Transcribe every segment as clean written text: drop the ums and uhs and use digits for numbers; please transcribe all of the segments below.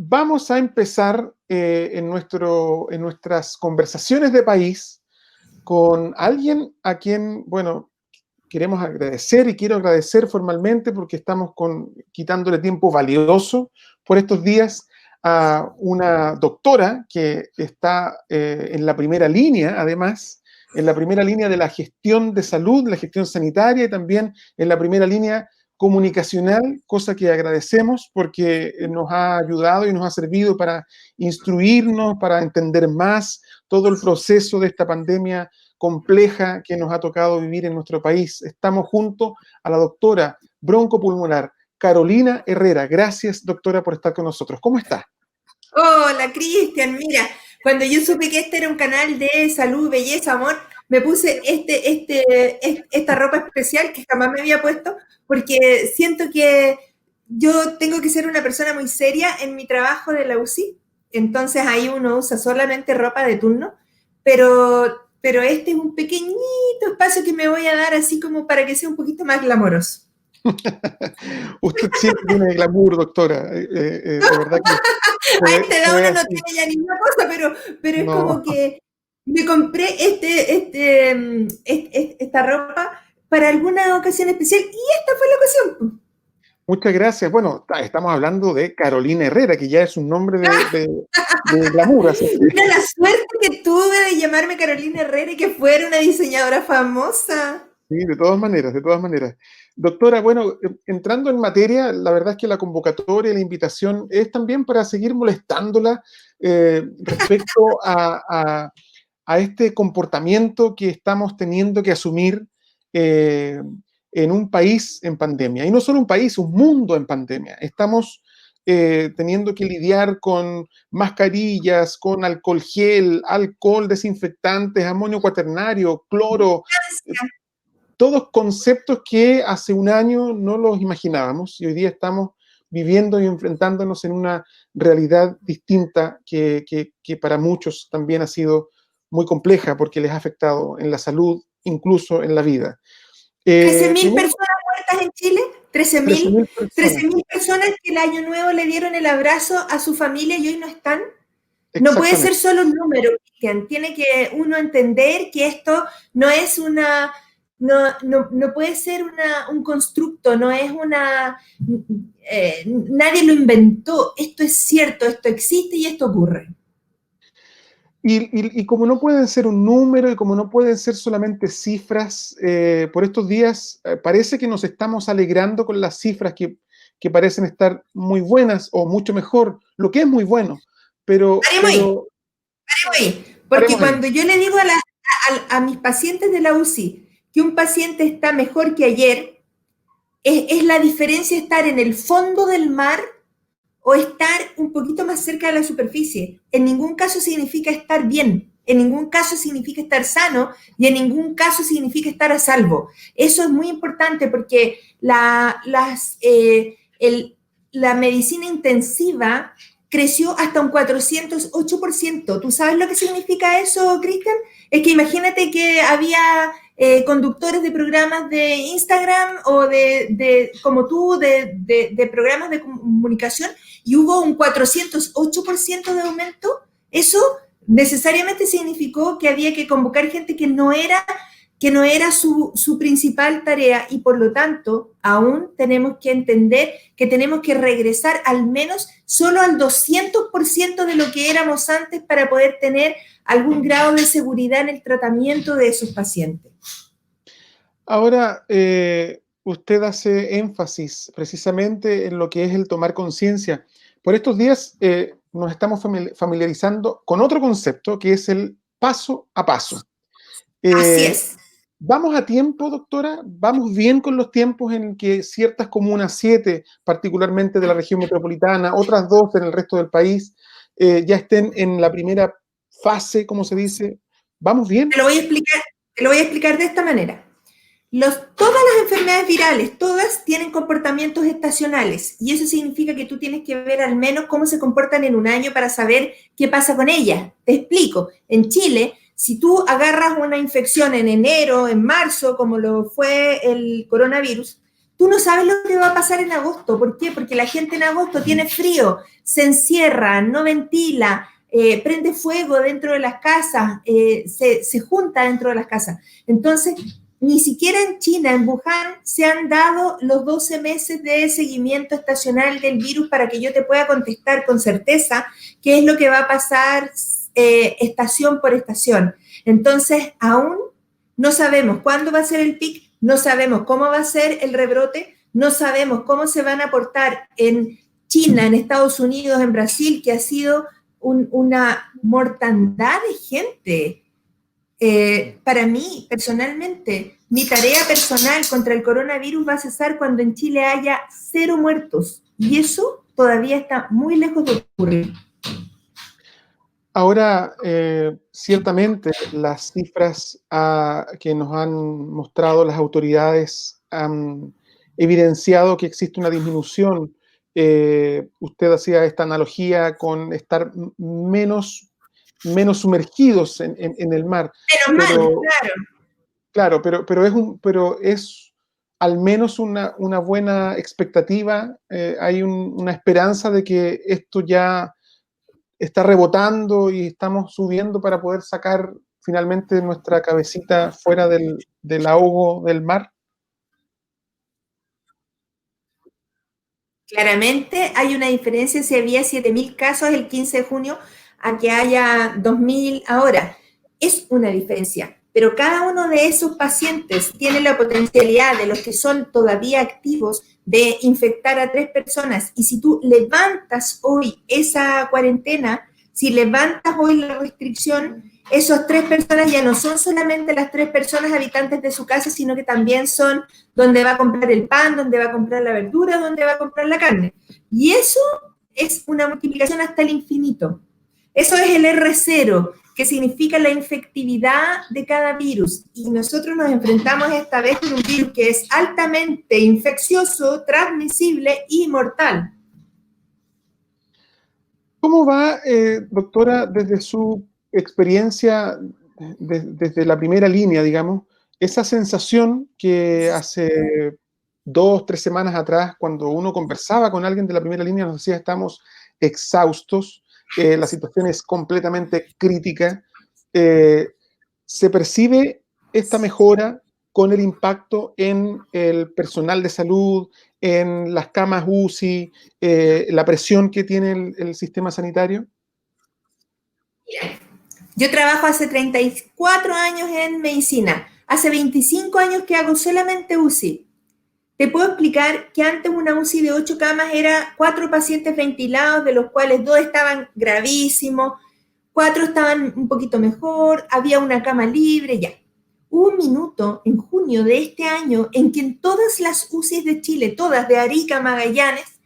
vamos a empezar en nuestras conversaciones de país con alguien a quien, bueno, queremos agradecer y quiero agradecer formalmente porque estamos quitándole tiempo valioso por estos días a una doctora que está en la primera línea, además, en la primera línea de la gestión de salud, la gestión sanitaria y también en la primera línea comunicacional, cosa que agradecemos porque nos ha ayudado y nos ha servido para instruirnos, para entender más todo el proceso de esta pandemia compleja que nos ha tocado vivir en nuestro país. Estamos junto a la doctora broncopulmonar Carolina Herrera. Gracias, doctora, por estar con nosotros. ¿Cómo está? Hola, Cristian. Mira, cuando yo supe que este era un canal de salud, belleza, amor, me puse esta ropa especial que jamás me había puesto, porque siento que yo tengo que ser una persona muy seria en mi trabajo de la UCI. Entonces ahí uno usa solamente ropa de turno, pero este es un pequeñito espacio que me voy a dar así como para que sea un poquito más glamoroso. Usted siempre tiene glamour, doctora. De verdad que A esta edad uno no así. tiene ya ninguna cosa, pero es No. como que me compré esta ropa para alguna ocasión especial y esta fue la ocasión. Muchas gracias. Bueno, estamos hablando de Carolina Herrera, que ya es un nombre de glamour, así que Mira la suerte que tuve de llamarme Carolina Herrera y que fuera una diseñadora famosa. sí, de todas maneras, de todas maneras. Doctora, bueno, entrando en materia, la verdad es que la convocatoria y la invitación es también para seguir molestándola respecto a este comportamiento que estamos teniendo que asumir eh, en un país en pandemia. Y no solo un país, un mundo en pandemia. Estamos teniendo que lidiar con mascarillas, con alcohol gel, alcohol, desinfectantes, amonio cuaternario, cloro, todos conceptos que hace un año no los imaginábamos y hoy día estamos viviendo y enfrentándonos en una realidad distinta que para muchos también ha sido muy compleja porque les ha afectado en la salud, incluso en la vida. 13.000 Primero, personas muertas en Chile, 13.000 13.000 personas. 13.000 personas que el año nuevo le dieron el abrazo a su familia y hoy no están. No puede ser Exactamente. solo un número, Cristian. Tiene que uno entender que esto no es no puede ser un constructo, no es nadie lo inventó. Esto es cierto, esto existe y esto ocurre. Y como no pueden ser un número y como no pueden ser solamente cifras, por estos días parece que nos estamos alegrando con las cifras que parecen estar muy buenas o mucho mejor, lo que es muy bueno, Paremos ahí, pero paremos ahí. Porque paremos ahí. cuando yo le digo a mis pacientes de la UCI que un paciente está mejor que ayer, es la diferencia estar en el fondo del mar o estar un poquito más cerca de la superficie. En ningún caso significa estar bien, en ningún caso significa estar sano y en ningún caso significa estar a salvo. Eso es muy importante porque la medicina intensiva creció hasta un 408%. ¿Tú sabes lo que significa eso, Cristian? Es que imagínate que había conductores de programas de Instagram o como tú, de programas de comunicación y hubo un 408% de aumento. Eso necesariamente significó que había que convocar gente que no era su principal tarea y por lo tanto aún tenemos que entender que tenemos que regresar al menos solo al 200% de lo que éramos antes para poder tener algún grado de seguridad en el tratamiento de esos pacientes. Ahora, usted hace énfasis precisamente en lo que es el tomar conciencia. Por estos días nos estamos familiarizando con otro concepto que es el paso a paso. Así Eh, es. ¿Vamos a tiempo, doctora? ¿Vamos bien con los tiempos en que ciertas comunas, 7 particularmente de la región metropolitana, otras 2 en el resto del país, ya estén en la primera fase, como se dice? ¿Vamos bien? Te lo voy a explicar de esta manera. Todas las enfermedades virales, todas tienen comportamientos estacionales y eso significa que tú tienes que ver al menos cómo se comportan en un año para saber qué pasa con ellas. Te explico. En Chile, si tú agarras una infección en enero, en marzo, como lo fue el coronavirus, Tú no sabes lo que va a pasar en agosto. ¿Por qué? Porque la gente en agosto tiene frío, se encierra, no ventila, prende fuego dentro de las casas, se junta dentro de las casas. Entonces, ni siquiera en China, en Wuhan, se han dado los 12 meses de seguimiento estacional del virus para que yo te pueda contestar con certeza qué es lo que va a pasar estación por estación. Entonces, aún no sabemos cuándo va a ser el pic, no sabemos cómo va a ser el rebrote, no sabemos cómo se van a portar en China, en Estados Unidos, en Brasil, que ha sido una mortandad de gente. Para mí, personalmente, mi tarea personal contra el coronavirus va a cesar cuando en Chile haya 0 muertos. Y eso todavía está muy lejos de ocurrir. Ahora, ciertamente las cifras que nos han mostrado las autoridades han evidenciado que existe una disminución. Usted hacía esta analogía con estar menos sumergidos en el mar. Menos mal, claro. Claro, pero es al menos una buena expectativa. Hay una esperanza de que esto ya está rebotando y estamos subiendo para poder sacar finalmente nuestra cabecita fuera del ahogo del mar. Claramente hay una diferencia si había 7.000 casos el 15 de junio a que haya 2.000 ahora. Es una diferencia, pero cada uno de esos pacientes tiene la potencialidad de los que son todavía activos de infectar a 3 personas. Y si tú levantas hoy esa cuarentena, si levantas hoy la restricción, esas 3 personas ya no son solamente las 3 personas habitantes de su casa, sino que también son donde va a comprar el pan, donde va a comprar la verdura, donde va a comprar la carne. Y eso es una multiplicación hasta el infinito. Eso es el R0, que significa la infectividad de cada virus. Y nosotros nos enfrentamos esta vez con un virus que es altamente infeccioso, transmisible y mortal. ¿Cómo va, doctora, desde su experiencia, desde la primera línea, digamos, esa sensación que hace 2, 3 semanas atrás, cuando uno conversaba con alguien de la primera línea, nos decía estamos exhaustos, la situación es completamente crítica, se percibe esta mejora con el impacto en el personal de salud, en las camas UCI, la presión que tiene el sistema sanitario? Yo trabajo hace 34 años en medicina. Hace 25 años que hago solamente UCI. Te puedo explicar que antes una UCI de 8 camas era 4 pacientes ventilados, de los cuales 2 estaban gravísimos, 4 estaban un poquito mejor, había una cama libre, ya. Hubo un minuto en junio de este año en que en todas las UCIs de Chile, todas de Arica, Magallanes,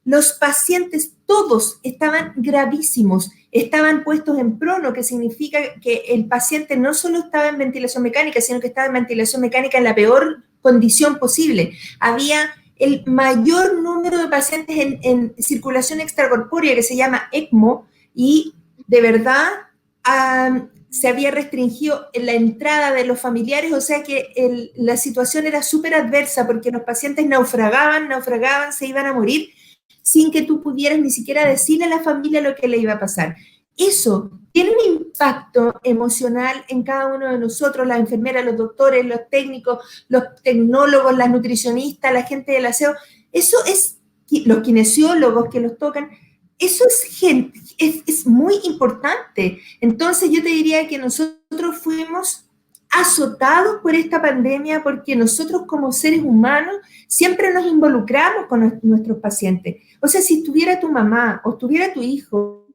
los pacientes todos estaban gravísimos, estaban puestos en prono, que significa que el paciente no solo estaba en ventilación mecánica, sino que estaba en ventilación mecánica en la peor condición posible. Había el mayor número de pacientes en circulación extracorpórea, que se llama ECMO, y de verdad se había restringido la entrada de los familiares, o sea que la situación era súper adversa porque los pacientes naufragaban, se iban a morir sin que tú pudieras ni siquiera decirle a la familia lo que le iba a pasar. Eso tiene un impacto emocional en cada uno de nosotros, las enfermeras, los doctores, los técnicos, los tecnólogos, las nutricionistas, la gente del aseo. Eso es, los kinesiólogos que los tocan, eso es muy importante. Entonces yo te diría que nosotros fuimos azotados por esta pandemia porque nosotros como seres humanos siempre nos involucramos con nuestros pacientes. O sea, si estuviera tu mamá o estuviera tu hijo,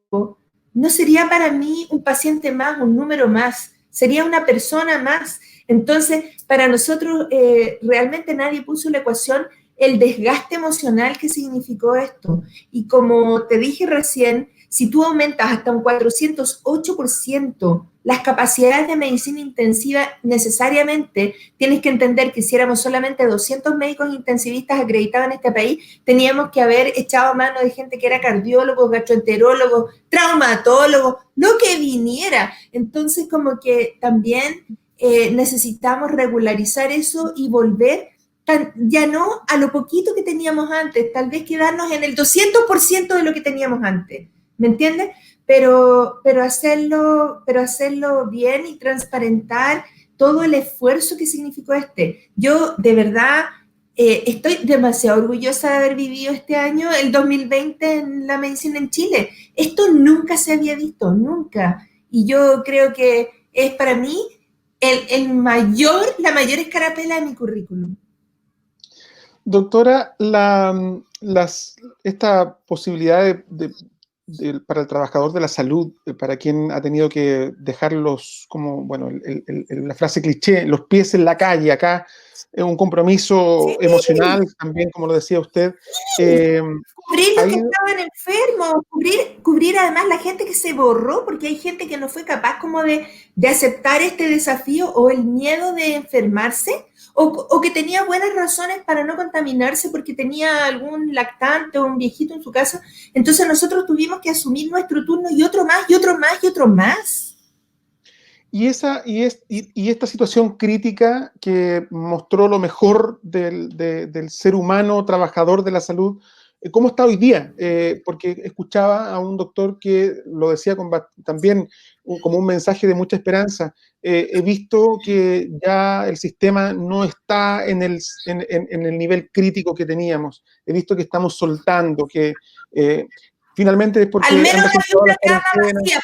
no sería para mí un paciente más, un número más, sería una persona más. Entonces, para nosotros realmente nadie puso en la ecuación el desgaste emocional que significó esto. Y como te dije recién, si tú aumentas hasta un 408% las capacidades de medicina intensiva, necesariamente tienes que entender que si éramos solamente 200 médicos intensivistas acreditados en este país, teníamos que haber echado mano de gente que era cardiólogos, gastroenterólogos, traumatólogos, lo que viniera. Entonces, como que también necesitamos regularizar eso y volver ya no a lo poquito que teníamos antes, tal vez quedarnos en el 200% de lo que teníamos antes, ¿me entiendes? Pero hacerlo bien y transparentar todo el esfuerzo que significó este. Yo, de verdad, estoy demasiado orgullosa de haber vivido este año, el 2020, en la medicina en Chile. Esto nunca se había visto, nunca. Y yo creo que es para mí la mayor escarapela de mi currículum. Doctora, esta posibilidad para el trabajador de la salud, para quien ha tenido que dejarlos, como, bueno, la frase cliché, los pies en la calle, acá es un compromiso Sí, emocional también, como lo decía usted. cubrir los que Ahí, estaban enfermos, cubrir además la gente que se borró, porque hay gente que no fue capaz como de aceptar este desafío o el miedo de enfermarse, o que tenía buenas razones para no contaminarse porque tenía algún lactante o un viejito en su casa. Entonces nosotros tuvimos que asumir nuestro turno y otro más, y otro más, y otro más. y esta situación crítica que mostró lo mejor del ser humano trabajador de la salud, ¿cómo está hoy día? Porque escuchaba a un doctor que lo decía también como un mensaje de mucha esperanza. He visto que ya el sistema no está en el nivel crítico que teníamos. He visto que estamos soltando, que finalmente es Al porque han menos hay resultado una las cama cuarentenas. vacía.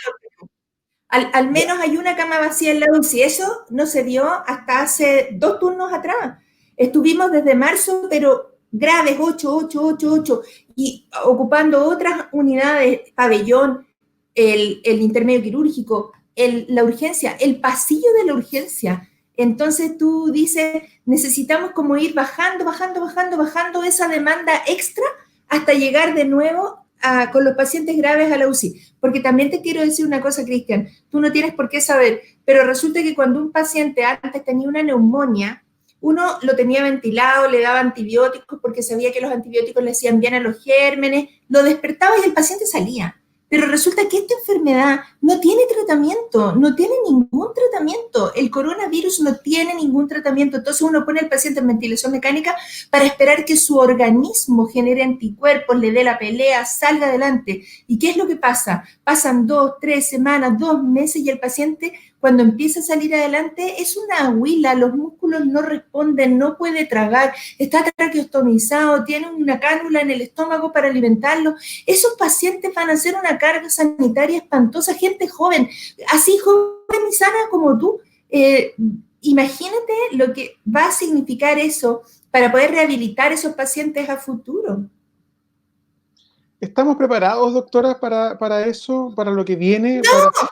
Al menos hay una cama vacía en la UCI. Eso no se dio hasta hace 2 turnos atrás. Estuvimos desde marzo, pero graves, 8, 8, 8, 8, y ocupando otras unidades, pabellón, el intermedio quirúrgico, la urgencia, el pasillo de la urgencia. Entonces tú dices, necesitamos como ir bajando, bajando, bajando, bajando esa demanda extra hasta llegar de nuevo con los pacientes graves a la UCI. Porque también te quiero decir una cosa, Cristian, tú no tienes por qué saber, pero resulta que cuando un paciente antes tenía una neumonía, uno lo tenía ventilado, le daba antibióticos porque sabía que los antibióticos le hacían bien a los gérmenes, lo despertaba y el paciente salía. Pero resulta que esta enfermedad no tiene tratamiento, no tiene ningún tratamiento. El coronavirus no tiene ningún tratamiento. Entonces uno pone al paciente en ventilación mecánica para esperar que su organismo genere anticuerpos, le dé la pelea, salga adelante. ¿Y qué es lo que pasa? Pasan 2, 3 semanas, 2 meses y el paciente, cuando empieza a salir adelante, es una huila, los músculos no responden, no puede tragar, está traqueostomizado, tiene una cánula en el estómago para alimentarlo. Esos pacientes van a ser una carga sanitaria espantosa, gente joven, así joven y sana como tú. Imagínate lo que va a significar eso para poder rehabilitar esos pacientes a futuro. ¿Estamos preparados, doctora, para eso, para lo que viene?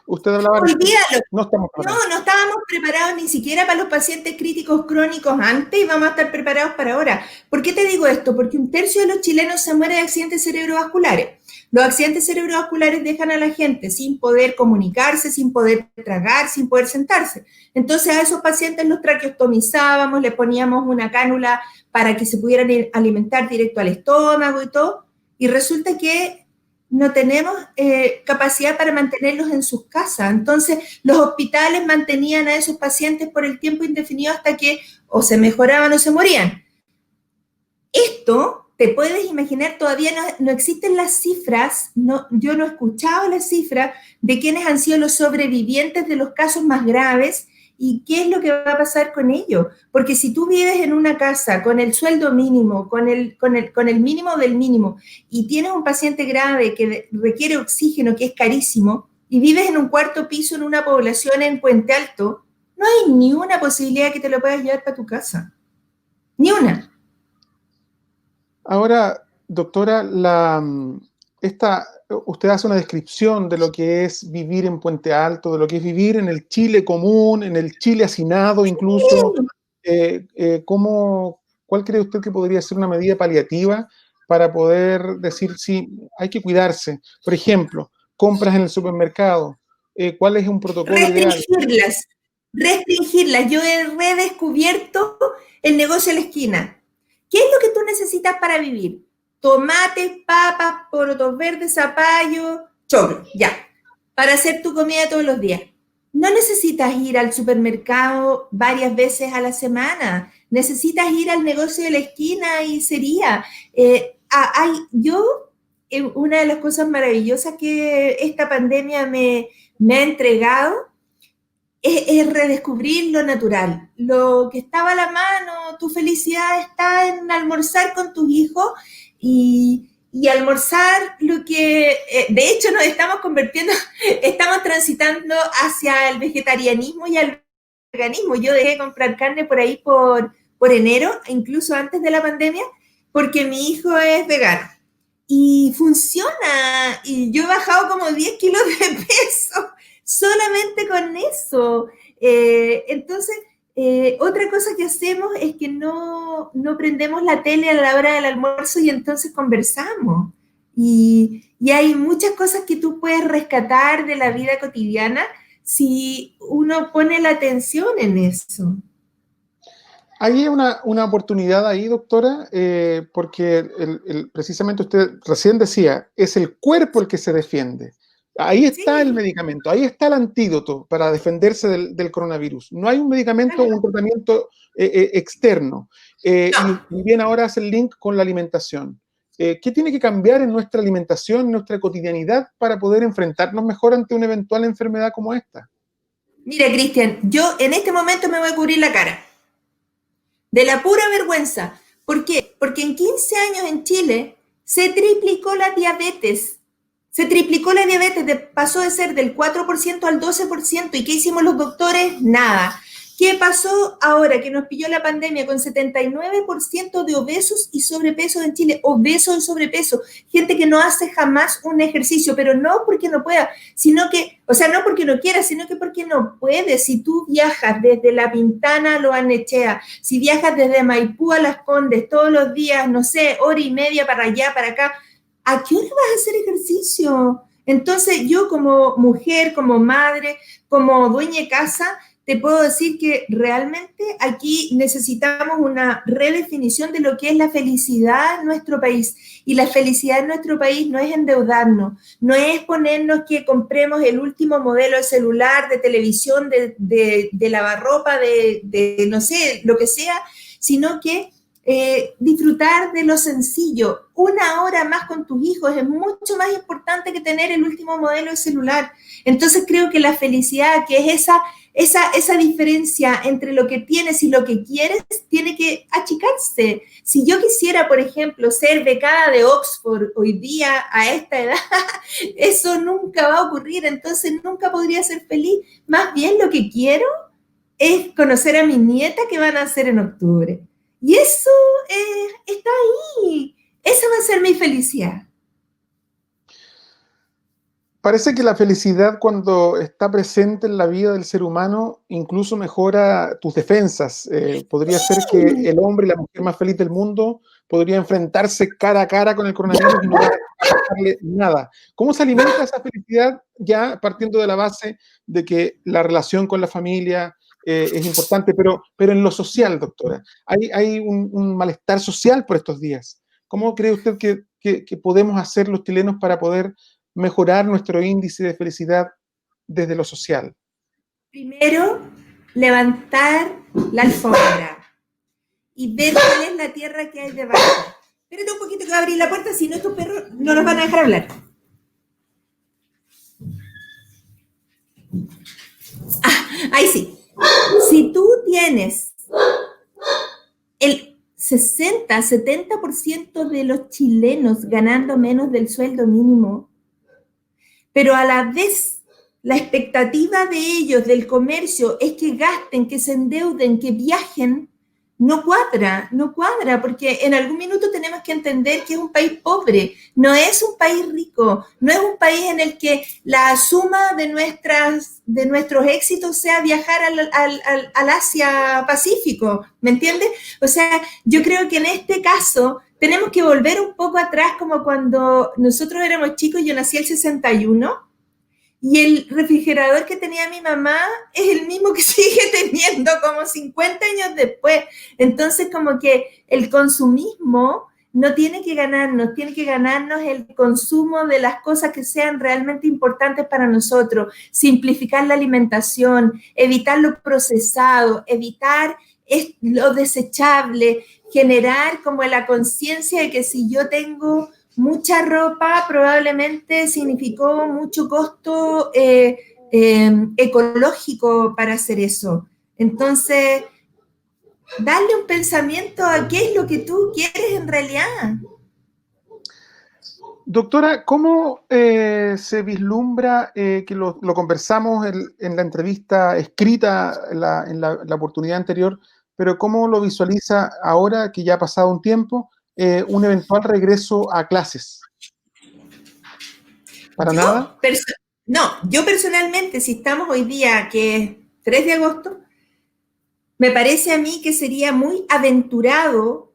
Usted hablaba recién. Olvídalo. No estamos No, preparados. no estábamos preparados ni siquiera para los pacientes críticos crónicos antes y vamos a estar preparados para ahora. ¿Por qué te digo esto? Porque 1/3 de los chilenos se muere de accidentes cerebrovasculares. Los accidentes cerebrovasculares dejan a la gente sin poder comunicarse, sin poder tragar, sin poder sentarse. Entonces a esos pacientes los traqueostomizábamos, les poníamos una cánula para que se pudieran alimentar directo al estómago y todo. Y resulta que no tenemos capacidad para mantenerlos en sus casas. Entonces, los hospitales mantenían a esos pacientes por el tiempo indefinido hasta que o se mejoraban o se morían. Esto, te puedes imaginar, todavía no existen las cifras, yo no he escuchado las cifras de quiénes han sido los sobrevivientes de los casos más graves y qué es lo que va a pasar con ellos. Porque si tú vives en una casa con el sueldo mínimo, con el mínimo del mínimo, y tienes un paciente grave que requiere oxígeno, que es carísimo, y vives en un 4º piso en una población en Puente Alto, no hay ni una posibilidad que te lo puedas llevar para tu casa. Ni una. Ahora, doctora, usted hace una descripción de lo que es vivir en Puente Alto, de lo que es vivir en el Chile común, en el Chile hacinado incluso. ¿Cuál cree usted que podría ser una medida paliativa para poder decir si hay que cuidarse? Por ejemplo, compras en el supermercado. ¿Cuál es un protocolo ideal? Restringirlas. Yo he redescubierto el negocio a la esquina. ¿Qué es lo que tú necesitas para vivir? Tomates, papas, porotos verdes, zapallo, choclo, ya. Para hacer tu comida todos los días. no necesitas ir al supermercado varias veces a la semana, necesitas ir al negocio de la esquina y sería. Una de las cosas maravillosas que esta pandemia me ha entregado es redescubrir lo natural, lo que estaba a la mano. Tu felicidad está en almorzar con tus hijos y almorzar lo que, de hecho nos estamos convirtiendo, estamos transitando hacia el vegetarianismo y al veganismo. Yo dejé de comprar carne por ahí por enero, incluso antes de la pandemia, porque mi hijo es vegano. Y funciona, y yo he bajado como 10 kilos de peso solamente con eso. Entonces, otra cosa que hacemos es que no prendemos la tele a la hora del almuerzo y entonces conversamos. Y hay muchas cosas que tú puedes rescatar de la vida cotidiana si uno pone la atención en eso. Hay una oportunidad ahí, doctora, porque precisamente usted recién decía, es el cuerpo el que se defiende. Ahí está el Sí, medicamento, ahí está el antídoto para defenderse del coronavirus. No hay un medicamento o un tratamiento externo. Y bien ahora hace el link con la alimentación. ¿Qué tiene que cambiar en nuestra alimentación, en nuestra cotidianidad, para poder enfrentarnos mejor ante una eventual enfermedad como esta? mira, Cristian, yo en este momento me voy a cubrir la cara. De la pura vergüenza. ¿Por qué? Porque en 15 años en Chile se triplicó la diabetes. Se triplicó la diabetes, pasó de ser del 4% al 12%. ¿Y qué hicimos los doctores? Nada. ¿Qué pasó ahora que nos pilló la pandemia con 79% de obesos y sobrepeso en Chile? Obesos y sobrepeso. Gente que no hace jamás un ejercicio, pero no porque no pueda, sino que, o sea, no porque no quiera, sino que porque no puede. Si tú viajas desde La Pintana a Loarnechea, si viajas desde Maipú a Las Condes todos los días, no sé, hora y media para allá, para acá, ¿a qué hora vas a hacer ejercicio? Entonces yo como mujer, como madre, como dueña de casa, te puedo decir que realmente aquí necesitamos una redefinición de lo que es la felicidad en nuestro país. Y la felicidad en nuestro país no es endeudarnos, no es ponernos que compremos el último modelo de celular, de televisión, de lavarropa, de no sé, lo que sea, sino que disfrutar de lo sencillo. Una hora más con tus hijos es mucho más importante que tener el último modelo de celular. Entonces creo que la felicidad, que es esa diferencia entre lo que tienes y lo que quieres, tiene que achicarse. Si yo quisiera, por ejemplo, ser becada de Oxford hoy día a esta edad, eso nunca va a ocurrir, entonces nunca podría ser feliz. Más bien lo que quiero es conocer a mi nieta que van a hacer en octubre. Y eso está ahí. Esa va a ser mi felicidad. Parece que la felicidad, cuando está presente en la vida del ser humano, incluso mejora tus defensas. Podría ser que el hombre y la mujer más feliz del mundo podría enfrentarse cara a cara con el coronavirus y no va a pasarle nada. ¿Cómo se alimenta esa felicidad? Ya partiendo de la base de que la relación con la familia es importante, pero en lo social, doctora. Hay un malestar social por estos días. ¿Cómo cree usted que podemos hacer los chilenos para poder mejorar nuestro índice de felicidad desde lo social? Primero, levantar la alfombra y ver cuál es la tierra que hay debajo. Espérate un poquito que voy a abrir la puerta, si no estos perros no nos van a dejar hablar. Ahí sí. Si tú tienes el 60-70% de los chilenos ganando menos del sueldo mínimo, pero a la vez la expectativa de ellos, del comercio, es que gasten, que se endeuden, que viajen, no cuadra, porque en algún minuto tenemos que entender que es un país pobre, no es un país rico, no es un país en el que la suma de nuestros éxitos sea viajar al Asia-Pacífico, ¿me entiendes? O sea, yo creo que en este caso tenemos que volver un poco atrás, como cuando nosotros éramos chicos. Yo nací el 61 y el refrigerador que tenía mi mamá es el mismo que sigue teniendo como 50 años después. Entonces, como que el consumismo no tiene que ganarnos el consumo de las cosas que sean realmente importantes para nosotros, simplificar la alimentación, evitar lo procesado, evitar lo desechable, generar como la conciencia de que si yo tengo mucha ropa, probablemente significó mucho costo ecológico para hacer eso. Entonces, darle un pensamiento a qué es lo que tú quieres en realidad. Doctora, ¿cómo se vislumbra, que lo conversamos en la entrevista escrita la oportunidad anterior, pero cómo lo visualiza ahora que ya ha pasado un tiempo, un eventual regreso a clases? ¿Para nada? Yo personalmente, si estamos hoy día, que es 3 de agosto, me parece a mí que sería muy aventurado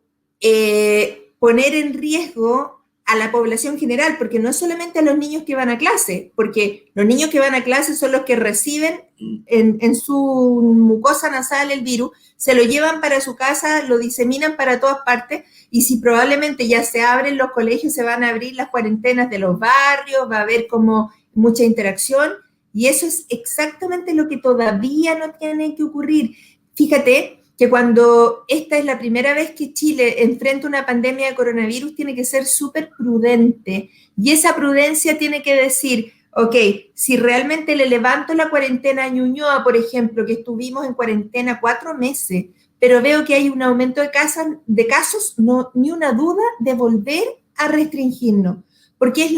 poner en riesgo a la población general, porque no es solamente a los niños que van a clase, porque los niños que van a clase son los que reciben en su mucosa nasal el virus, se lo llevan para su casa, lo diseminan para todas partes, y si probablemente ya se abren los colegios, se van a abrir las cuarentenas de los barrios, va a haber como mucha interacción, y eso es exactamente lo que todavía no tiene que ocurrir. Fíjate que cuando esta es la primera vez que Chile enfrenta una pandemia de coronavirus, tiene que ser súper prudente. Y esa prudencia tiene que decir, ok, si realmente le levanto la cuarentena a Ñuñoa, por ejemplo, que estuvimos en cuarentena 4 meses, pero veo que hay un aumento de casos, no, ni una duda de volver a restringirnos. Porque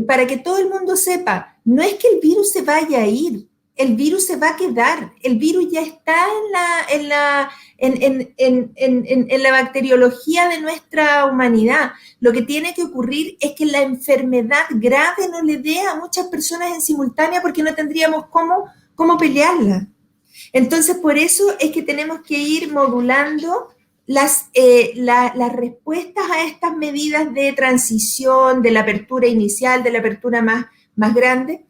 para que todo el mundo sepa, no es que el virus se vaya a ir, el virus se va a quedar, el virus ya está en la bacteriología de nuestra humanidad. Lo que tiene que ocurrir es que la enfermedad grave no le dé a muchas personas en simultánea porque no tendríamos cómo pelearla. Entonces, por eso es que tenemos que ir modulando las respuestas a estas medidas de transición, de la apertura inicial, de la apertura más grande,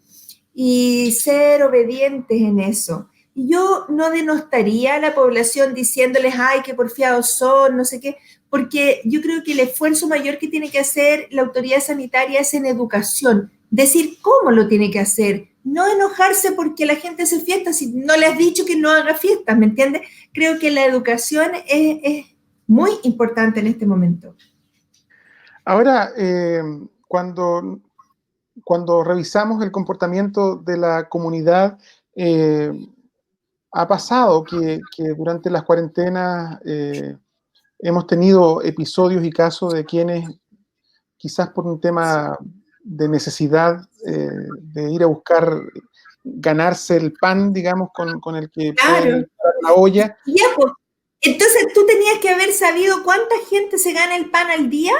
y ser obedientes en eso. Y yo no denostaría a la población diciéndoles, ay, qué porfiados son, no sé qué, porque yo creo que el esfuerzo mayor que tiene que hacer la autoridad sanitaria es en educación, decir cómo lo tiene que hacer, no enojarse porque la gente hace fiestas, si no le has dicho que no haga fiestas, ¿me entiendes? Creo que la educación es muy importante en este momento. Ahora, cuando revisamos el comportamiento de la comunidad, ha pasado que durante las cuarentenas hemos tenido episodios y casos de quienes, quizás por un tema de necesidad, de ir a buscar ganarse el pan, digamos, con el que pueden Claro. entrar a la olla. Ya, pues, entonces tú tenías que haber sabido cuánta gente se gana el pan al día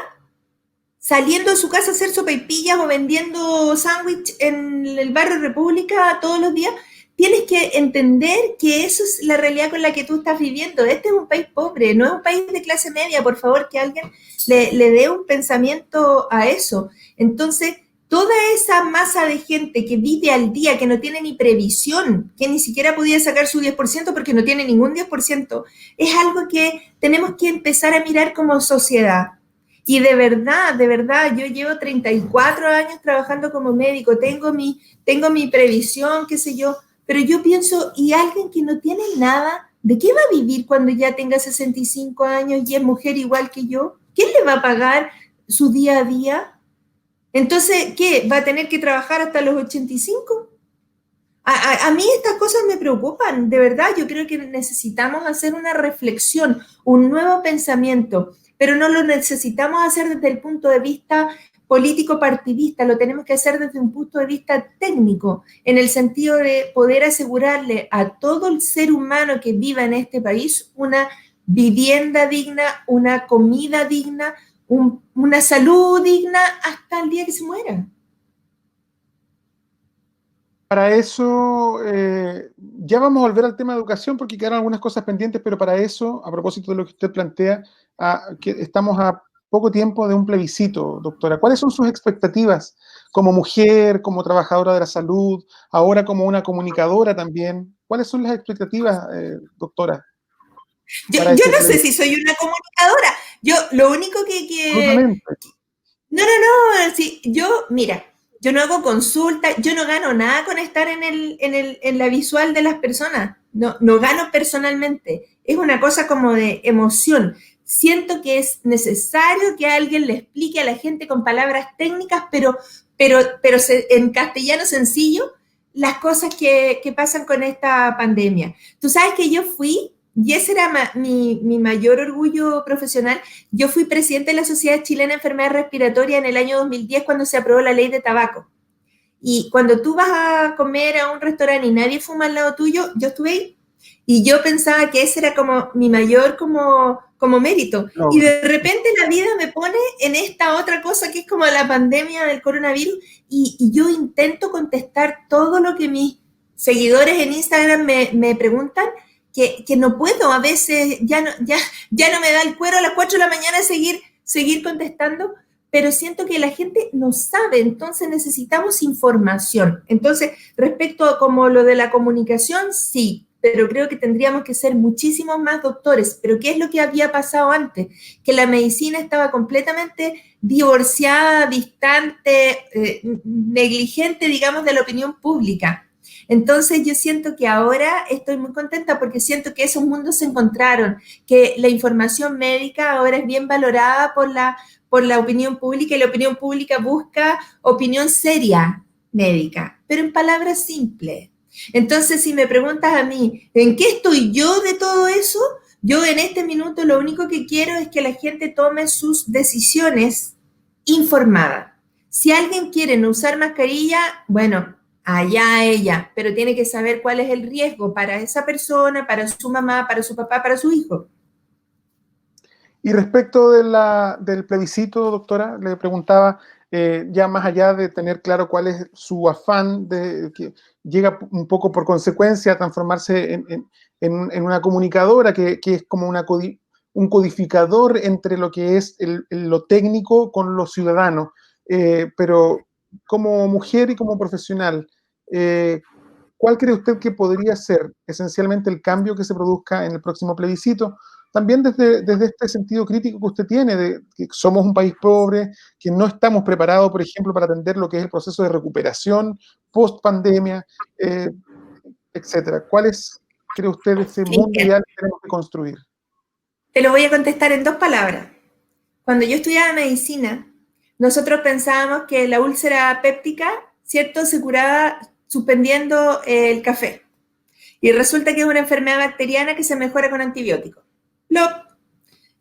saliendo de su casa a hacer sopaipillas o vendiendo sándwich en el barrio República todos los días. Tienes que entender que eso es la realidad con la que tú estás viviendo. Este es un país pobre, no es un país de clase media. Por favor, que alguien le dé un pensamiento a eso. Entonces, toda esa masa de gente que vive al día, que no tiene ni previsión, que ni siquiera podía sacar su 10% porque no tiene ningún 10%, es algo que tenemos que empezar a mirar como sociedad. Y de verdad, yo llevo 34 años trabajando como médico, tengo mi previsión, qué sé yo, pero yo pienso, ¿y alguien que no tiene nada, de qué va a vivir cuando ya tenga 65 años y es mujer igual que yo? ¿Quién le va a pagar su día a día? Entonces, ¿qué? ¿Va a tener que trabajar hasta los 85? A mí estas cosas me preocupan, de verdad. Yo creo que necesitamos hacer una reflexión, un nuevo pensamiento, pero no lo necesitamos hacer desde el punto de vista político partidista, lo tenemos que hacer desde un punto de vista técnico, en el sentido de poder asegurarle a todo el ser humano que viva en este país una vivienda digna, una comida digna, una salud digna hasta el día que se muera. Para eso, ya vamos a volver al tema de educación porque quedaron algunas cosas pendientes, pero para eso, a propósito de lo que usted plantea, que estamos a poco tiempo de un plebiscito, doctora. ¿Cuáles son sus expectativas como mujer, como trabajadora de la salud, ahora como una comunicadora también? ¿Cuáles son las expectativas, doctora? para Yo ese no sé si plebiscito. soy una comunicadora. Yo lo único Absolutamente. no, no, no, sí, mira, yo no hago consulta, yo no gano nada con estar en la visual de las personas, no, no gano personalmente, es una cosa como de emoción. Siento que es necesario que alguien le explique a la gente con palabras técnicas, en castellano sencillo, las cosas que pasan con esta pandemia. Tú sabes que yo fui, y ese era mi mayor orgullo profesional, yo fui presidente de la Sociedad Chilena de Enfermedades Respiratorias en el año 2010 cuando se aprobó la ley de tabaco. Y cuando tú vas a comer a un restaurante y nadie fuma al lado tuyo, yo estuve ahí. Y yo pensaba que ese era como mi mayor como mérito. Y Logro. de repente la vida me pone en esta otra cosa que es como la pandemia del coronavirus y yo intento contestar todo lo que mis seguidores en Instagram me preguntan, que no puedo, a veces ya no me da el cuero a las 4 de la mañana seguir contestando, pero siento que la gente no sabe, entonces necesitamos información. Entonces, respecto a como lo de la comunicación, sí, pero creo que tendríamos que ser muchísimos más doctores. Pero ¿qué es lo que había pasado antes? Que la medicina estaba completamente divorciada, distante, negligente, digamos, de la opinión pública. Entonces yo siento que ahora estoy muy contenta porque siento que esos mundos se encontraron, que la información médica ahora es bien valorada por la opinión pública y la opinión pública busca opinión seria médica, pero en palabras simples. Entonces, si me preguntas a mí, ¿en qué estoy yo de todo eso? Yo en este minuto lo único que quiero es que la gente tome sus decisiones informada. Si alguien quiere no usar mascarilla, bueno, allá ella, pero tiene que saber cuál es el riesgo para esa persona, para su mamá, para su papá, para su hijo. Y respecto del plebiscito, doctora, le preguntaba, ya más allá de tener claro cuál es su afán, que llega un poco por consecuencia a transformarse en una comunicadora que es como un codificador entre lo que es lo técnico con lo ciudadano. Pero como mujer y como profesional, ¿cuál cree usted que podría ser esencialmente el cambio que se produzca en el próximo plebiscito? También desde este sentido crítico que usted tiene, de que somos un país pobre, que no estamos preparados, por ejemplo, para atender lo que es el proceso de recuperación post pandemia, eh, etcétera. ¿Cuál es, cree usted, ese mundo Cristian, ideal que tenemos que construir? te lo voy a contestar en dos palabras. Cuando yo estudiaba medicina, nosotros pensábamos que la úlcera péptica, ¿cierto?, se curaba suspendiendo el café. Y resulta que es una enfermedad bacteriana que se mejora con antibióticos. Plop.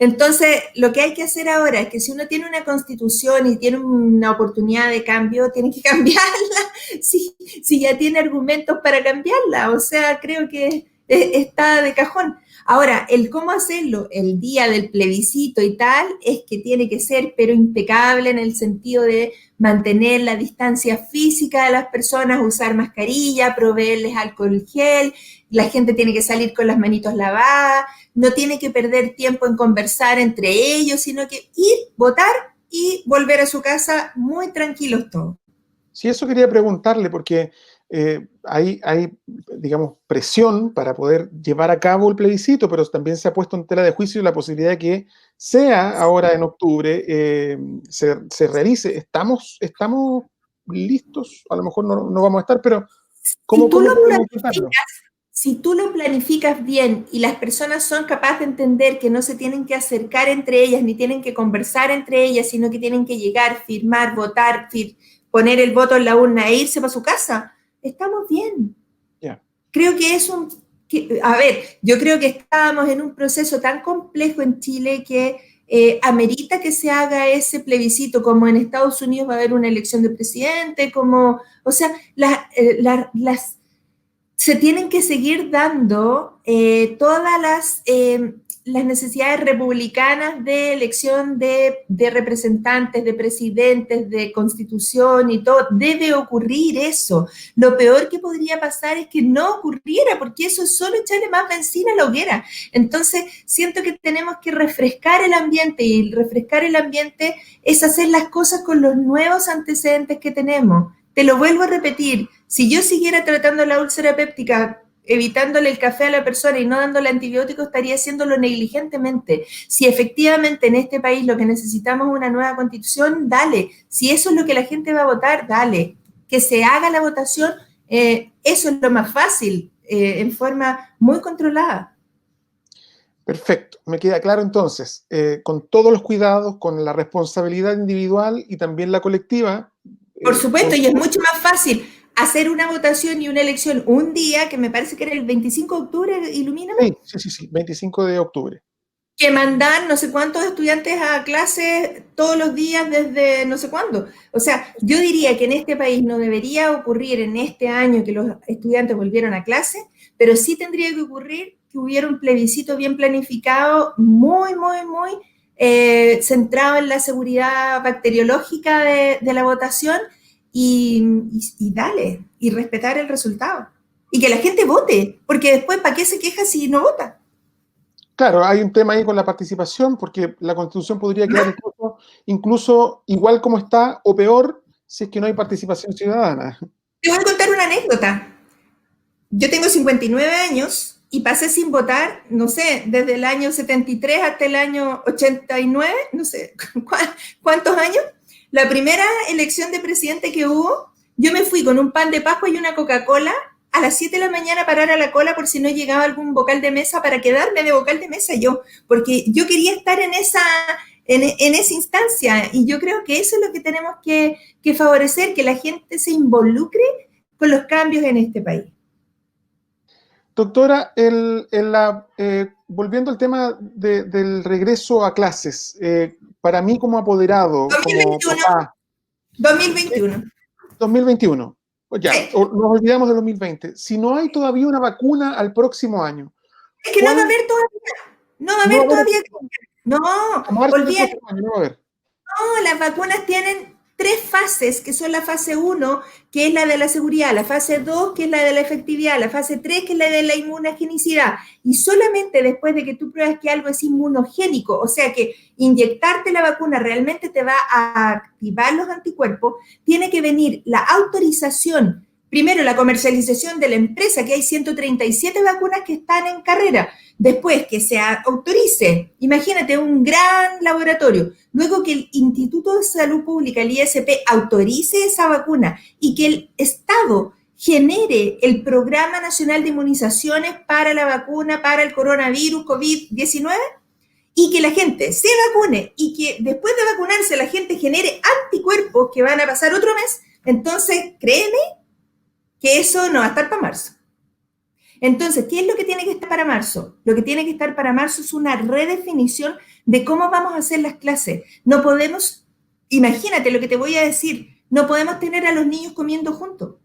Entonces, lo que hay que hacer ahora es que si uno tiene una constitución y tiene una oportunidad de cambio, tiene que cambiarla si ya tiene argumentos para cambiarla. O sea, creo que está de cajón. Ahora, el cómo hacerlo el día del plebiscito y tal, es que tiene que ser, pero impecable en el sentido de mantener la distancia física de las personas, usar mascarilla, proveerles alcohol gel, la gente tiene que salir con las manitos lavadas, no tiene que perder tiempo en conversar entre ellos, sino que ir, votar y volver a su casa muy tranquilos todos. Sí, eso quería preguntarle, porque hay, digamos, presión para poder llevar a cabo el plebiscito, pero también se ha puesto en tela de juicio la posibilidad de que sea ahora en octubre, se realice. ¿Estamos listos? A lo mejor no vamos a estar, pero Si tú, ¿cómo lo podemos tratarlo? planificas, si tú lo planificas bien y las personas son capaces de entender que no se tienen que acercar entre ellas ni tienen que conversar entre ellas, sino que tienen que llegar, firmar, votar, poner el voto en la urna e irse para su casa, estamos bien. Ya. Creo que es a ver, yo creo que estábamos en un proceso tan complejo en Chile que amerita que se haga ese plebiscito, como en Estados Unidos va a haber una elección de presidente, o sea, las se tienen que seguir dando todas las necesidades republicanas de elección de representantes, de presidentes, de constitución y todo. Debe ocurrir eso. Lo peor que podría pasar es que no ocurriera, porque eso es solo echarle más benzina a la hoguera. Entonces, siento que tenemos que refrescar el ambiente, y refrescar el ambiente es hacer las cosas con los nuevos antecedentes que tenemos. Te lo vuelvo a repetir, si yo siguiera tratando la úlcera péptica evitándole el café a la persona y no dándole antibióticos, estaría haciéndolo negligentemente. Si efectivamente en este país lo que necesitamos es una nueva constitución, dale. Si eso es lo que la gente va a votar, dale. Que se haga la votación, eso es lo más fácil, en forma muy controlada. Perfecto, me queda claro entonces, con todos los cuidados, con la responsabilidad individual y también la colectiva. Por supuesto, y es mucho más fácil hacer una votación y una elección un día, que me parece que era el 25 de octubre, ilumíname, Sí, 25 de octubre. que mandar no sé cuántos estudiantes a clases todos los días desde no sé cuándo. O sea, yo diría que en este país no debería ocurrir en este año que los estudiantes volvieron a clase, pero sí tendría que ocurrir que hubiera un plebiscito bien planificado, muy, muy, muy centrado en la seguridad bacteriológica de la votación y dale, y respetar el resultado. Y que la gente vote, porque después, ¿para qué se queja si no vota? Claro, hay un tema ahí con la participación, porque la Constitución podría quedar incluso igual como está o peor si es que no hay participación ciudadana. Te voy a contar una anécdota. Yo tengo 59 años y pasé sin votar, no sé, desde el año 73 hasta el año 89, no sé cuántos años. La primera elección de presidente que hubo, yo me fui con un pan de Pascua y una Coca-Cola a las 7 de la mañana a parar a la cola por si no llegaba algún vocal de mesa para quedarme de vocal de mesa yo, porque yo quería estar en esa instancia y yo creo que eso es lo que tenemos que favorecer, que la gente se involucre con los cambios en este país. Doctora, volviendo al tema del regreso a clases, para mí como apoderado, 2021, como papá, 2021. 2021, pues ya, Sí. nos olvidamos de 2020. Si no hay todavía una vacuna al próximo año, Es que no va a haber todavía. No va a no va haber a haber todavía. No, a marzo del olvídate. próximo año, no va a haber. No, las vacunas tienen 3 fases, que son la fase 1, que es la de la seguridad, la fase 2, que es la de la efectividad, la fase 3, que es la de la inmunogenicidad. Y solamente después de que tú pruebas que algo es inmunogénico, o sea que inyectarte la vacuna realmente te va a activar los anticuerpos, tiene que venir la autorización. Primero, la comercialización de la empresa, que hay 137 vacunas que están en carrera. Después, que se autorice, imagínate, un gran laboratorio. Luego que el Instituto de Salud Pública, el ISP, autorice esa vacuna y que el Estado genere el Programa Nacional de Inmunizaciones para la vacuna, para el coronavirus COVID-19, y que la gente se vacune y que después de vacunarse la gente genere anticuerpos que van a pasar otro mes, entonces créeme que eso no va a estar para marzo. Entonces, ¿qué es lo que tiene que estar para marzo? Lo que tiene que estar para marzo es una redefinición de cómo vamos a hacer las clases. No podemos, imagínate lo que te voy a decir, no podemos tener a los niños comiendo juntos.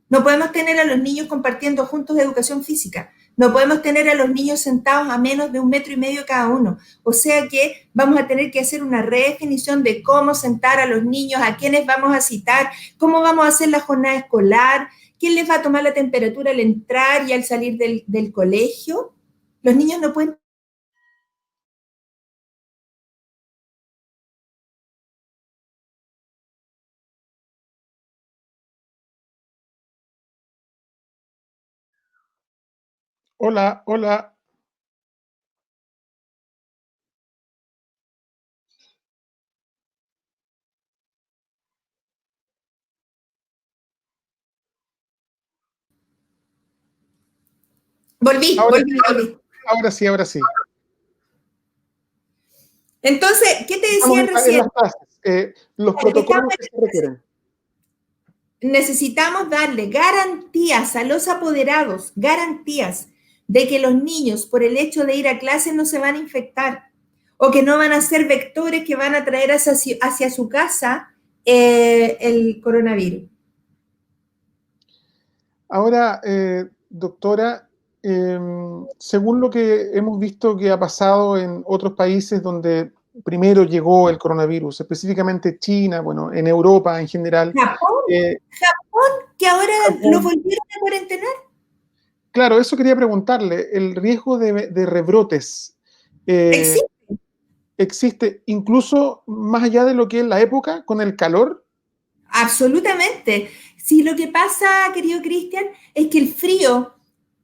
No podemos tener a los niños compartiendo juntos educación física. No podemos tener a los niños sentados a menos de 1,5 metros cada uno. O sea que vamos a tener que hacer una redefinición de cómo sentar a los niños, a quiénes vamos a citar, cómo vamos a hacer la jornada escolar, quién les va a tomar la temperatura al entrar y al salir del colegio. Los niños no pueden. Hola, hola. Volví, Ahora, volví, volví. ahora sí. Entonces, ¿qué te Estamos decía en recién? las clases, los protocolos que se requieren. Necesitamos darle garantías a los apoderados, garantías de que los niños, por el hecho de ir a clase, no se van a infectar o que no van a ser vectores que van a traer hacia su casa el coronavirus. Ahora, doctora, según lo que hemos visto que ha pasado en otros países donde primero llegó el coronavirus, específicamente China, bueno, en Europa en general. Japón, que ahora lo Japón. volvieron a cuarentenar. Claro, eso quería preguntarle, el riesgo de rebrotes eh, Existe. existe incluso más allá de lo que es la época, con el calor. Absolutamente. Sí, lo que pasa, querido Cristian, es que el frío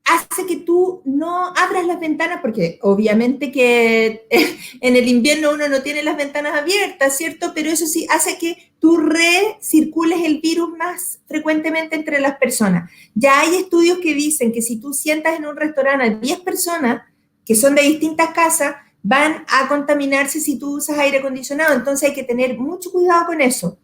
hace que tú no abras las ventanas, porque obviamente que en el invierno uno no tiene las ventanas abiertas, ¿cierto? Pero eso sí hace que tú recircules el virus más frecuentemente entre las personas. Ya hay estudios que dicen que si tú sientas en un restaurante a 10 personas que son de distintas casas, van a contaminarse si tú usas aire acondicionado. Entonces hay que tener mucho cuidado con eso.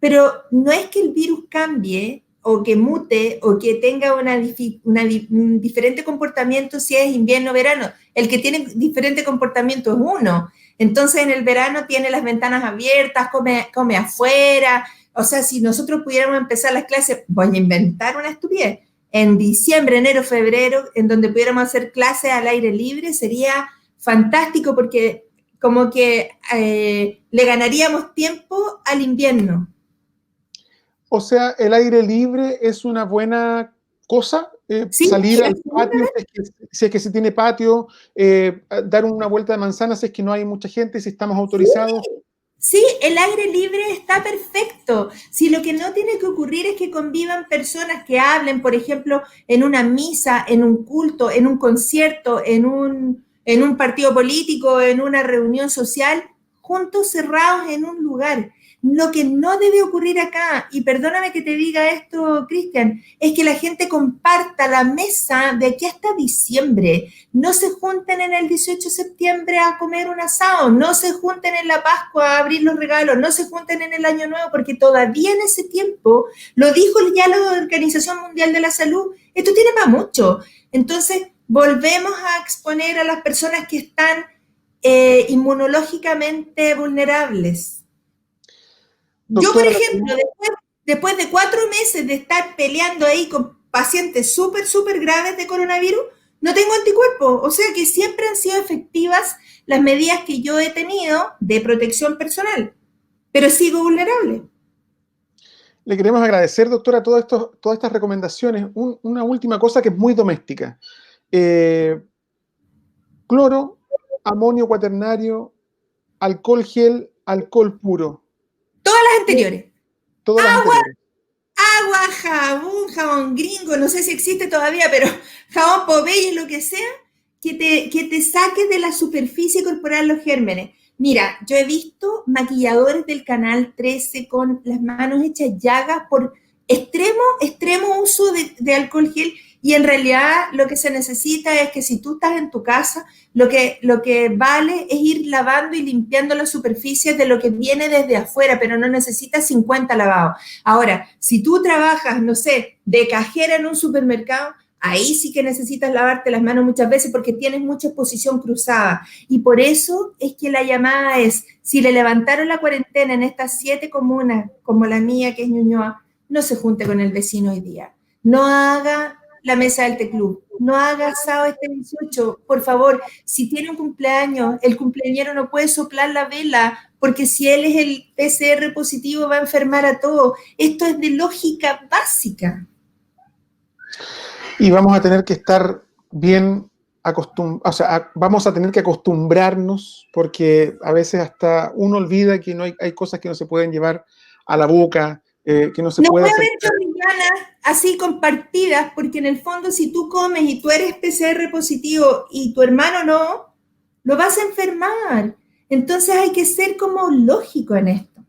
Pero no es que el virus cambie o que mute o que tenga un diferente comportamiento si es invierno o verano. El que tiene diferente comportamiento es uno. Entonces en el verano tiene las ventanas abiertas, come afuera. O sea, si nosotros pudiéramos empezar las clases, voy a inventar una estupidez, en diciembre, enero, febrero, en donde pudiéramos hacer clases al aire libre, sería fantástico porque como que le ganaríamos tiempo al invierno. O sea, el aire libre es una buena cosa, Sí, salir al patio, si es que se tiene patio, dar una vuelta de manzana si es que no hay mucha gente, si estamos autorizados. sí, el aire libre está perfecto. Si lo que no tiene que ocurrir es que convivan personas que hablen, por ejemplo, en una misa, en un culto, en un concierto, en un partido político, en una reunión social, juntos cerrados en un lugar. Lo que no debe ocurrir acá, y perdóname que te diga esto, Cristian, es que la gente comparta la mesa de aquí hasta diciembre. No se junten en el 18 de septiembre a comer un asado, no se junten en la Pascua a abrir los regalos, no se junten en el Año Nuevo, porque todavía en ese tiempo, lo dijo ya la Organización Mundial de la Salud, esto tiene para mucho. Entonces, volvemos a exponer a las personas que están inmunológicamente vulnerables. Yo, por Doctora, ejemplo, después de 4 meses de estar peleando ahí con pacientes súper graves de coronavirus, no tengo anticuerpos. O sea que siempre han sido efectivas las medidas que yo he tenido de protección personal, pero sigo vulnerable. le queremos agradecer, doctora, todas estas recomendaciones. Una última cosa que es muy doméstica. Eh, Cloro, amonio cuaternario, alcohol gel, alcohol puro. Todas las anteriores. Todas las Agua, anteriores. agua, jabón gringo, no sé si existe todavía, pero jabón Popeye, lo que sea, que te saque de la superficie corporal los gérmenes. Mira, yo he visto maquilladores del Canal 13 con las manos hechas llagas por extremo uso de alcohol gel, y en realidad lo que se necesita es que si tú estás en tu casa, lo que vale es ir lavando y limpiando las superficies de lo que viene desde afuera, pero no necesitas 50 lavados. Ahora, si tú trabajas, no sé, de cajera en un supermercado, ahí sí que necesitas lavarte las manos muchas veces porque tienes mucha exposición cruzada. Y por eso es que la llamada es, si le levantaron la cuarentena en estas 7 comunas, como la mía, que es Ñuñoa, no se junte con el vecino hoy día. No haga la mesa del teclub. No haga asado este 18, por favor. Si tiene un cumpleaños, el cumpleañero no puede soplar la vela, porque si él es el PCR positivo va a enfermar a todos. Esto es de lógica básica. Y vamos a tener que estar bien acostumbrados, o sea, vamos a tener que acostumbrarnos, porque a veces hasta uno olvida que hay cosas que no se pueden llevar a la boca, que no se No puede puede hacer. haber chorrillanas así compartidas, porque en el fondo si tú comes y tú eres PCR positivo y tu hermano no, lo vas a enfermar. Entonces hay que ser como lógico en esto.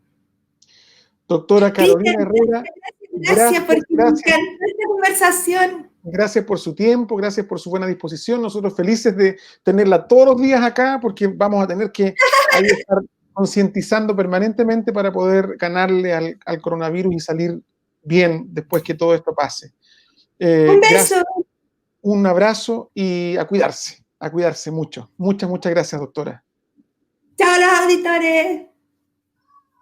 Doctora Cristian, Carolina Herrera, gracias porque me gracias, encantó esta conversación. gracias por su tiempo, gracias por su buena disposición. Nosotros felices de tenerla todos los días acá, porque vamos a tener que ahí estar concientizando permanentemente para poder ganarle al coronavirus y salir bien después que todo esto pase. Un Gracias, beso. un abrazo y a cuidarse mucho. Muchas gracias, doctora. Chao, los auditores.